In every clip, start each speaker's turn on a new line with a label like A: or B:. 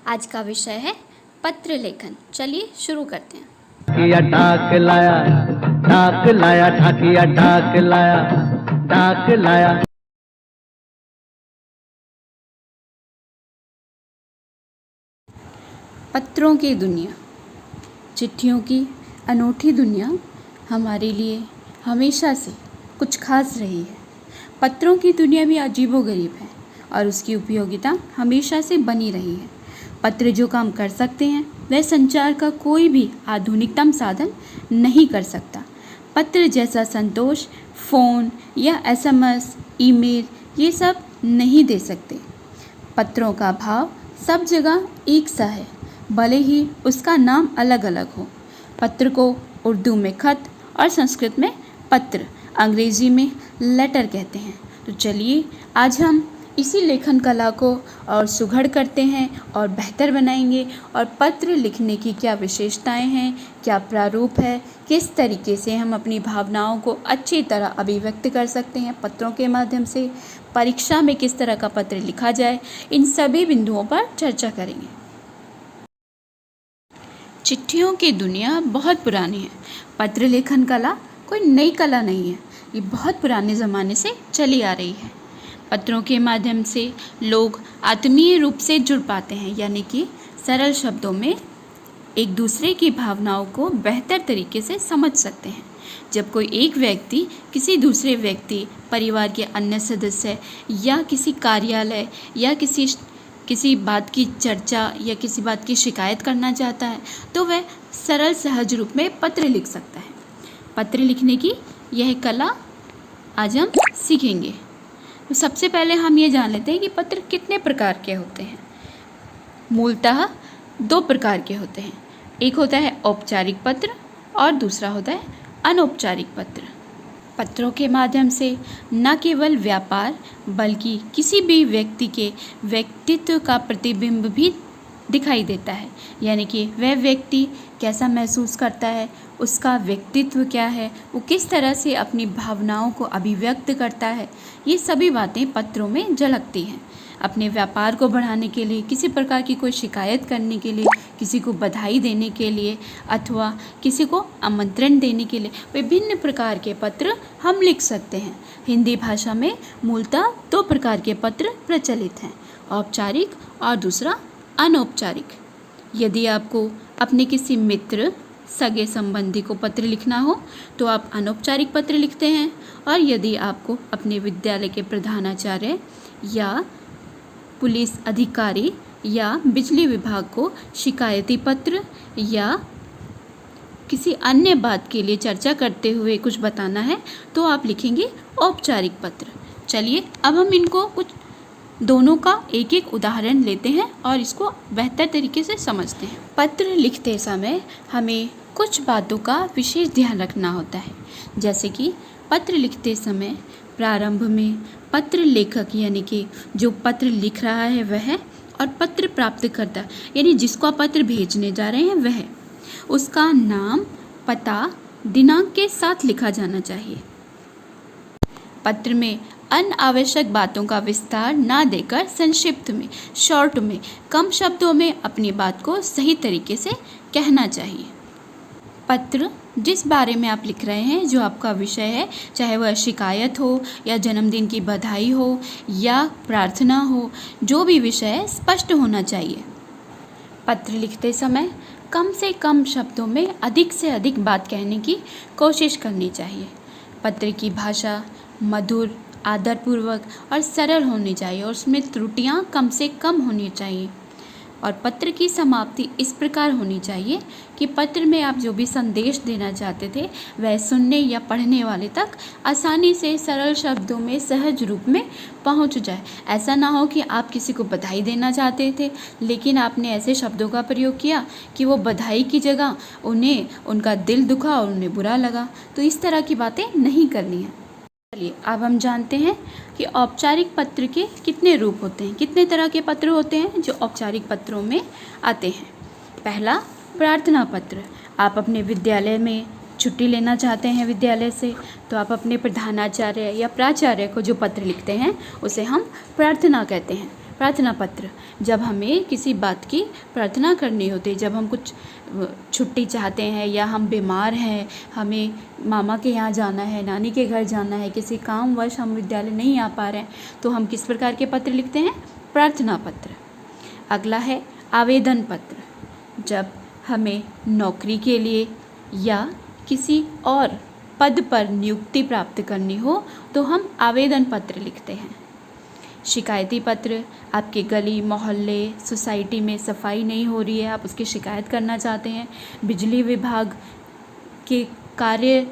A: आज का विषय है पत्र लेखन। चलिए शुरू करते हैं।
B: ठाकिया ढाक लाया, ढाक लाया, ठाकिया ढाक लाया, ढाक लाया।
A: पत्रों की दुनिया, चिट्ठियों की अनूठी दुनिया हमारे लिए हमेशा से कुछ खास रही है। पत्रों की दुनिया भी अजीबोगरीब है और उसकी उपयोगिता हमेशा से बनी रही है। पत्र जो काम कर सकते हैं वह संचार का कोई भी आधुनिकतम साधन नहीं कर सकता। पत्र जैसा संतोष फ़ोन या एसएमएस, ईमेल ये सब नहीं दे सकते। पत्रों का भाव सब जगह एक सा है, भले ही उसका नाम अलग अलग हो। पत्र को उर्दू में खत और संस्कृत में पत्र, अंग्रेजी में लेटर कहते हैं। तो चलिए आज हम इसी लेखन कला को और सुघड़ करते हैं और बेहतर बनाएंगे। और पत्र लिखने की क्या विशेषताएं हैं, क्या प्रारूप है, किस तरीके से हम अपनी भावनाओं को अच्छी तरह अभिव्यक्त कर सकते हैं पत्रों के माध्यम से, परीक्षा में किस तरह का पत्र लिखा जाए, इन सभी बिंदुओं पर चर्चा करेंगे। चिट्ठियों की दुनिया बहुत पुरानी है। पत्र लेखन कला कोई नई कला नहीं है, ये बहुत पुराने ज़माने से चली आ रही है। पत्रों के माध्यम से लोग आत्मीय रूप से जुड़ पाते हैं, यानी कि सरल शब्दों में एक दूसरे की भावनाओं को बेहतर तरीके से समझ सकते हैं। जब कोई एक व्यक्ति किसी दूसरे व्यक्ति, परिवार के अन्य सदस्य या किसी कार्यालय या किसी बात की चर्चा या किसी बात की शिकायत करना चाहता है तो वह सरल सहज रूप में पत्र लिख सकता है। पत्र लिखने की यह कला आज हम सीखेंगे। तो सबसे पहले हम ये जान लेते हैं कि पत्र कितने प्रकार के होते हैं। मूलतः दो प्रकार के होते हैं, एक होता है औपचारिक पत्र और दूसरा होता है अनौपचारिक पत्र। पत्रों के माध्यम से न केवल व्यापार बल्कि किसी भी व्यक्ति के व्यक्तित्व का प्रतिबिंब भी दिखाई देता है, यानी कि वह व्यक्ति कैसा महसूस करता है, उसका व्यक्तित्व क्या है, वो किस तरह से अपनी भावनाओं को अभिव्यक्त करता है, ये सभी बातें पत्रों में झलकती हैं। अपने व्यापार को बढ़ाने के लिए, किसी प्रकार की कोई शिकायत करने के लिए, किसी को बधाई देने के लिए अथवा किसी को आमंत्रण देने के लिए विभिन्न प्रकार के पत्र हम लिख सकते हैं। हिंदी भाषा में मूलतः दो प्रकार के पत्र प्रचलित हैं, औपचारिक और दूसरा अनौपचारिक। यदि आपको अपने किसी मित्र, सगे संबंधी को पत्र लिखना हो तो आप अनौपचारिक पत्र लिखते हैं, और यदि आपको अपने विद्यालय के प्रधानाचार्य या पुलिस अधिकारी या बिजली विभाग को शिकायती पत्र या किसी अन्य बात के लिए चर्चा करते हुए कुछ बताना है तो आप लिखेंगे औपचारिक पत्र। चलिए अब हम इनको कुछ दोनों का एक एक उदाहरण लेते हैं और इसको बेहतर तरीके से समझते हैं। पत्र लिखते समय हमें कुछ बातों का विशेष ध्यान रखना होता है, जैसे कि पत्र लिखते समय प्रारंभ में पत्र लेखक यानी कि जो पत्र लिख रहा है वह, और पत्र प्राप्तकर्ता यानी जिसको आप पत्र भेजने जा रहे हैं वह, उसका नाम, पता, दिनांक के साथ लिखा जाना चाहिए। पत्र में अनावश्यक बातों का विस्तार ना देकर संक्षिप्त में, शॉर्ट में, कम शब्दों में अपनी बात को सही तरीके से कहना चाहिए। पत्र जिस बारे में आप लिख रहे हैं, जो आपका विषय है, चाहे वह शिकायत हो या जन्मदिन की बधाई हो या प्रार्थना हो, जो भी विषय है स्पष्ट होना चाहिए। पत्र लिखते समय कम से कम शब्दों में अधिक से अधिक बात कहने की कोशिश करनी चाहिए। पत्र की भाषा मधुर, आदरपूर्वक और सरल होनी चाहिए और उसमें त्रुटियां कम से कम होनी चाहिए। और पत्र की समाप्ति इस प्रकार होनी चाहिए कि पत्र में आप जो भी संदेश देना चाहते थे वह सुनने या पढ़ने वाले तक आसानी से सरल शब्दों में सहज रूप में पहुंच जाए। ऐसा ना हो कि आप किसी को बधाई देना चाहते थे लेकिन आपने ऐसे शब्दों का प्रयोग किया कि वो बधाई की जगह उन्हें उनका दिल दुखा और उन्हें बुरा लगा। तो इस तरह की बातें नहीं करनी है। चलिए अब हम जानते हैं कि औपचारिक पत्र के कितने रूप होते हैं, कितने तरह के पत्र होते हैं जो औपचारिक पत्रों में आते हैं। पहला, प्रार्थना पत्र। आप अपने विद्यालय में छुट्टी लेना चाहते हैं विद्यालय से, तो आप अपने प्रधानाचार्य या प्राचार्य को जो पत्र लिखते हैं उसे हम प्रार्थना कहते हैं। प्रार्थना पत्र, जब हमें किसी बात की प्रार्थना करनी होती है, जब हम कुछ छुट्टी चाहते हैं या हम बीमार हैं, हमें मामा के यहाँ जाना है, नानी के घर जाना है, किसी कामवश हम विद्यालय नहीं आ पा रहे हैं, तो हम किस प्रकार के पत्र लिखते हैं? प्रार्थना पत्र। अगला है आवेदन पत्र। जब हमें नौकरी के लिए या किसी और पद पर नियुक्ति प्राप्त करनी हो तो हम आवेदन पत्र लिखते हैं। शिकायती पत्र, आपके गली मोहल्ले सोसाइटी में सफाई नहीं हो रही है, आप उसकी शिकायत करना चाहते हैं, बिजली विभाग के कार्य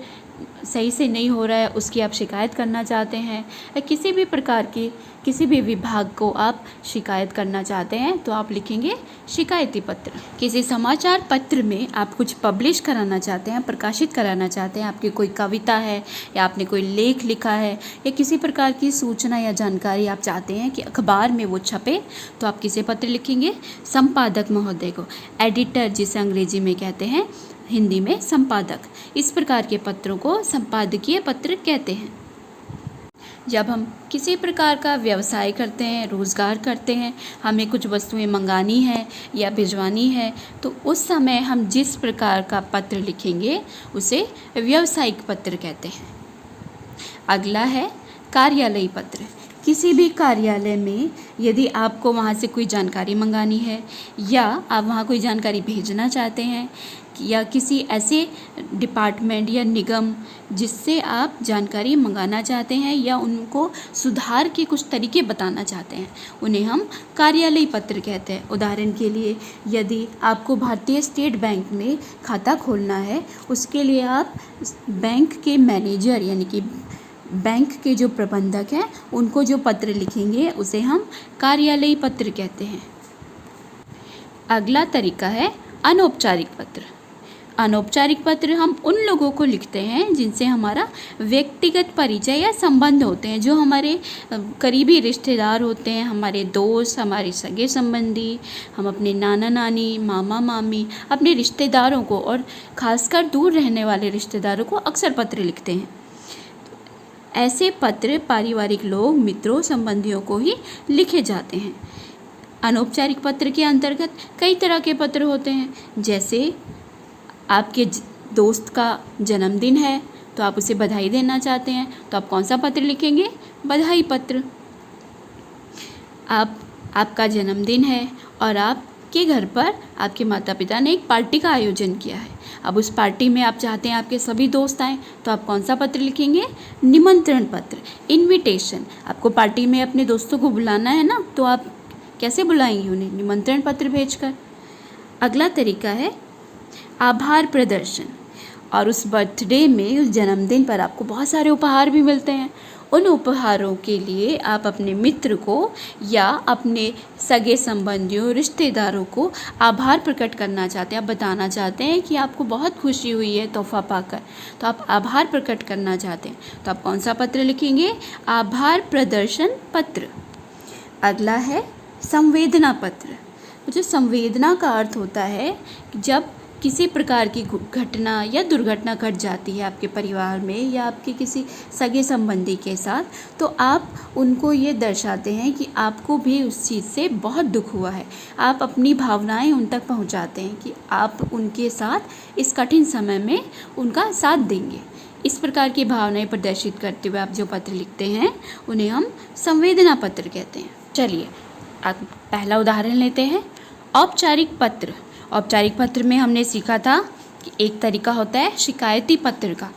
A: सही से नहीं हो रहा है, उसकी आप शिकायत करना चाहते हैं, या किसी भी प्रकार की किसी भी विभाग को आप शिकायत करना चाहते हैं तो आप लिखेंगे शिकायती पत्र। किसी समाचार पत्र में आप कुछ पब्लिश कराना चाहते हैं, प्रकाशित कराना चाहते हैं, आपकी कोई कविता है या आपने कोई लेख लिखा है या किसी प्रकार की सूचना या जानकारी आप चाहते हैं कि अखबार में वो छपे, तो आप किसे पत्र लिखेंगे? संपादक महोदय को, एडिटर जिसे अंग्रेजी में कहते हैं, हिंदी में संपादक। इस प्रकार के पत्रों को संपादकीय पत्र कहते हैं। जब हम किसी प्रकार का व्यवसाय करते हैं, रोज़गार करते हैं, हमें कुछ वस्तुएं मंगानी है या भिजवानी है, तो उस समय हम जिस प्रकार का पत्र लिखेंगे उसे व्यावसायिक पत्र कहते हैं। अगला है कार्यालयी पत्र। किसी भी कार्यालय में यदि आपको वहाँ से कोई जानकारी मंगानी है या आप वहाँ कोई जानकारी भेजना चाहते हैं या किसी ऐसे डिपार्टमेंट या निगम जिससे आप जानकारी मंगाना चाहते हैं या उनको सुधार के कुछ तरीके बताना चाहते हैं, उन्हें हम कार्यालयी पत्र कहते हैं। उदाहरण के लिए, यदि आपको भारतीय स्टेट बैंक में खाता खोलना है, उसके लिए आप बैंक के मैनेजर यानी कि बैंक के जो प्रबंधक हैं उनको जो पत्र लिखेंगे उसे हम कार्यालयी पत्र कहते हैं। अगला तरीका है अनौपचारिक पत्र। अनौपचारिक पत्र हम उन लोगों को लिखते हैं जिनसे हमारा व्यक्तिगत परिचय या संबंध होते हैं, जो हमारे करीबी रिश्तेदार होते हैं, हमारे दोस्त, हमारे सगे संबंधी। हम अपने नाना नानी, मामा मामी, अपने रिश्तेदारों को और ख़ासकर दूर रहने वाले रिश्तेदारों को अक्सर पत्र लिखते हैं। ऐसे पत्र पारिवारिक लोग, मित्रों, संबंधियों को ही लिखे जाते हैं। अनौपचारिक पत्र के अंतर्गत कई तरह के पत्र होते हैं, जैसे आपके दोस्त का जन्मदिन है तो आप उसे बधाई देना चाहते हैं, तो आप कौन सा पत्र लिखेंगे? बधाई पत्र। आपका जन्मदिन है और आपके घर पर आपके माता पिता ने एक पार्टी का आयोजन किया है, अब उस पार्टी में आप चाहते हैं आपके सभी दोस्त आएँ, तो आप कौन सा पत्र लिखेंगे? निमंत्रण पत्र, इनविटेशन। आपको पार्टी में अपने दोस्तों को बुलाना है ना, तो आप कैसे बुलाएंगे उन्हें? निमंत्रण पत्र भेजकर। अगला तरीका है आभार प्रदर्शन। और उस बर्थडे में, उस जन्मदिन पर आपको बहुत सारे उपहार भी मिलते हैं। उन उपहारों के लिए आप अपने मित्र को या अपने सगे संबंधियों, रिश्तेदारों को आभार प्रकट करना चाहते हैं, आप बताना चाहते हैं कि आपको बहुत खुशी हुई है तोहफा पाकर, तो आप आभार प्रकट करना चाहते हैं, तो आप कौन सा पत्र लिखेंगे? आभार प्रदर्शन पत्र। अगला है संवेदना पत्र। जो संवेदना का अर्थ होता है कि जब किसी प्रकार की घटना या दुर्घटना घट जाती है आपके परिवार में या आपके किसी सगे संबंधी के साथ, तो आप उनको ये दर्शाते हैं कि आपको भी उस चीज़ से बहुत दुख हुआ है। आप अपनी भावनाएं उन तक पहुंचाते हैं कि आप उनके साथ इस कठिन समय में उनका साथ देंगे। इस प्रकार की भावनाएं प्रदर्शित करते हुए आप जो पत्र लिखते हैं उन्हें हम संवेदना पत्र कहते हैं। चलिए आप पहला उदाहरण लेते हैं, औपचारिक पत्र। औपचारिक पत्र में हमने सीखा था कि एक तरीका होता है शिकायती पत्र का।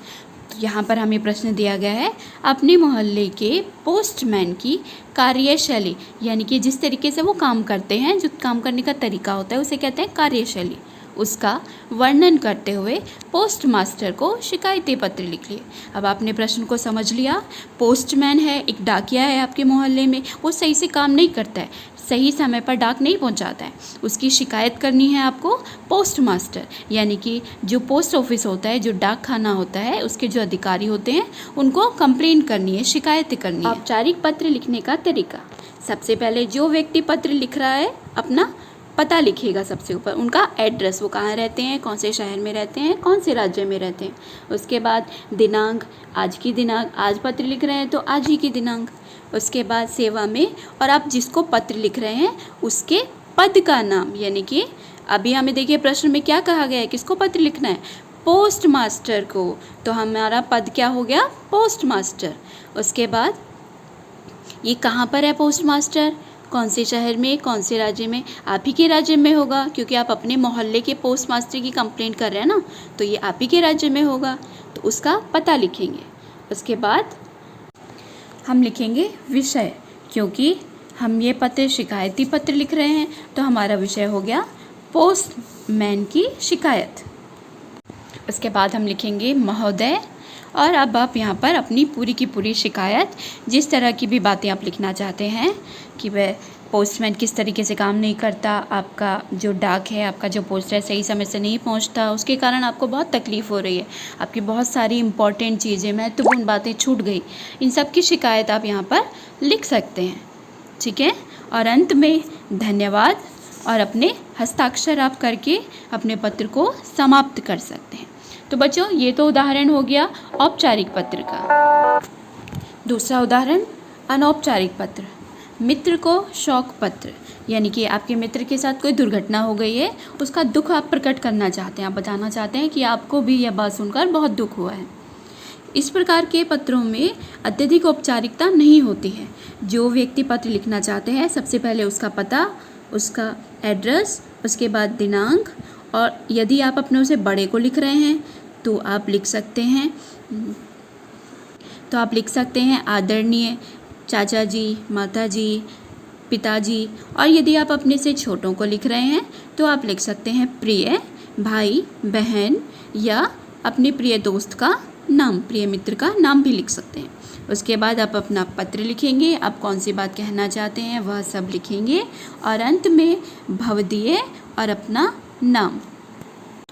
A: तो यहाँ पर हमें प्रश्न दिया गया है, अपने मोहल्ले के पोस्टमैन की कार्यशैली, यानी कि जिस तरीके से वो काम करते हैं, जो काम करने का तरीका होता है उसे कहते हैं कार्यशैली, उसका वर्णन करते हुए पोस्ट मास्टर को शिकायती पत्र लिख लिए। अब आपने प्रश्न को समझ लिया। पोस्टमैन है, एक डाकिया है आपके मोहल्ले में, वो सही से काम नहीं करता है, सही समय पर डाक नहीं पहुंचाता है, उसकी शिकायत करनी है आपको पोस्ट मास्टर, यानी कि जो पोस्ट ऑफिस होता है, जो डाक खाना होता है, उसके जो अधिकारी होते हैं उनको कंप्लेन करनी है, शिकायत करनी है। औपचारिक पत्र लिखने का तरीका, सबसे पहले जो व्यक्ति पत्र लिख रहा है अपना पता लिखेगा सबसे ऊपर, उनका एड्रेस, वो कहाँ रहते हैं, कौन से शहर में रहते हैं, कौन से राज्य में रहते हैं। उसके बाद दिनांक, आज की दिनांक, आज पत्र लिख रहे हैं तो आज ही की दिनांक। उसके बाद सेवा में, और आप जिसको पत्र लिख रहे हैं उसके पद का नाम, यानी कि अभी हमें देखिए प्रश्न में क्या कहा गया है, किसको पत्र लिखना है, पोस्ट मास्टर को, तो हमारा पद क्या हो गया, पोस्ट मास्टर। उसके बाद ये कहाँ पर है पोस्ट मास्टर, कौन से शहर में, कौन से राज्य में, आप ही के राज्य में होगा, क्योंकि आप अपने मोहल्ले के पोस्ट मास्टर की कंप्लेंट कर रहे हैं ना, तो ये आप ही के राज्य में होगा, तो उसका पता लिखेंगे। उसके बाद हम लिखेंगे विषय, क्योंकि हम ये पत्र शिकायती पत्र लिख रहे हैं, तो हमारा विषय हो गया पोस्टमैन की शिकायत। उसके बाद हम लिखेंगे महोदय, और अब आप यहाँ पर अपनी पूरी की पूरी शिकायत, जिस तरह की भी बातें आप लिखना चाहते हैं कि वह पोस्टमैन किस तरीके से काम नहीं करता, आपका जो डाक है, आपका जो पोस्ट है सही समय से नहीं पहुँचता, उसके कारण आपको बहुत तकलीफ़ हो रही है, आपकी बहुत सारी इंपॉर्टेंट चीज़ें, महत्वपूर्ण बातें छूट गई, इन सब की शिकायत आप यहाँ पर लिख सकते हैं। ठीक है, और अंत में धन्यवाद और अपने हस्ताक्षर आप करके अपने पत्र को समाप्त कर सकते हैं। तो बच्चों, ये तो उदाहरण हो गया औपचारिक पत्र का। दूसरा उदाहरण अनौपचारिक पत्र। मित्र को शोक पत्र, यानी कि आपके मित्र के साथ कोई दुर्घटना हो गई है, उसका दुख आप प्रकट करना चाहते हैं, आप बताना चाहते हैं कि आपको भी यह बात सुनकर बहुत दुख हुआ है। इस प्रकार के पत्रों में अत्यधिक औपचारिकता नहीं होती है। जो व्यक्ति पत्र लिखना चाहते हैं, सबसे पहले उसका पता, उसका एड्रेस, उसके बाद दिनांक, और यदि आप अपने उसे बड़े को लिख रहे हैं तो आप लिख सकते हैं आदरणीय चाचा जी, माता जी, पिताजी, और यदि आप अपने से छोटों को लिख रहे हैं तो आप लिख सकते हैं प्रिय भाई, बहन, या अपने प्रिय दोस्त का नाम, प्रिय मित्र का नाम भी लिख सकते हैं। उसके बाद आप अपना पत्र लिखेंगे, आप कौन सी बात कहना चाहते हैं वह सब लिखेंगे, और अंत में भवदीय और अपना नाम।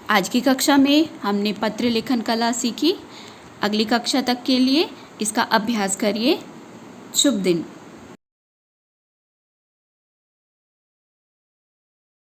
A: आज की कक्षा में हमने पत्र लेखन कला सीखी। अगली कक्षा तक के लिए इसका अभ्यास करिए। शुभ दिन।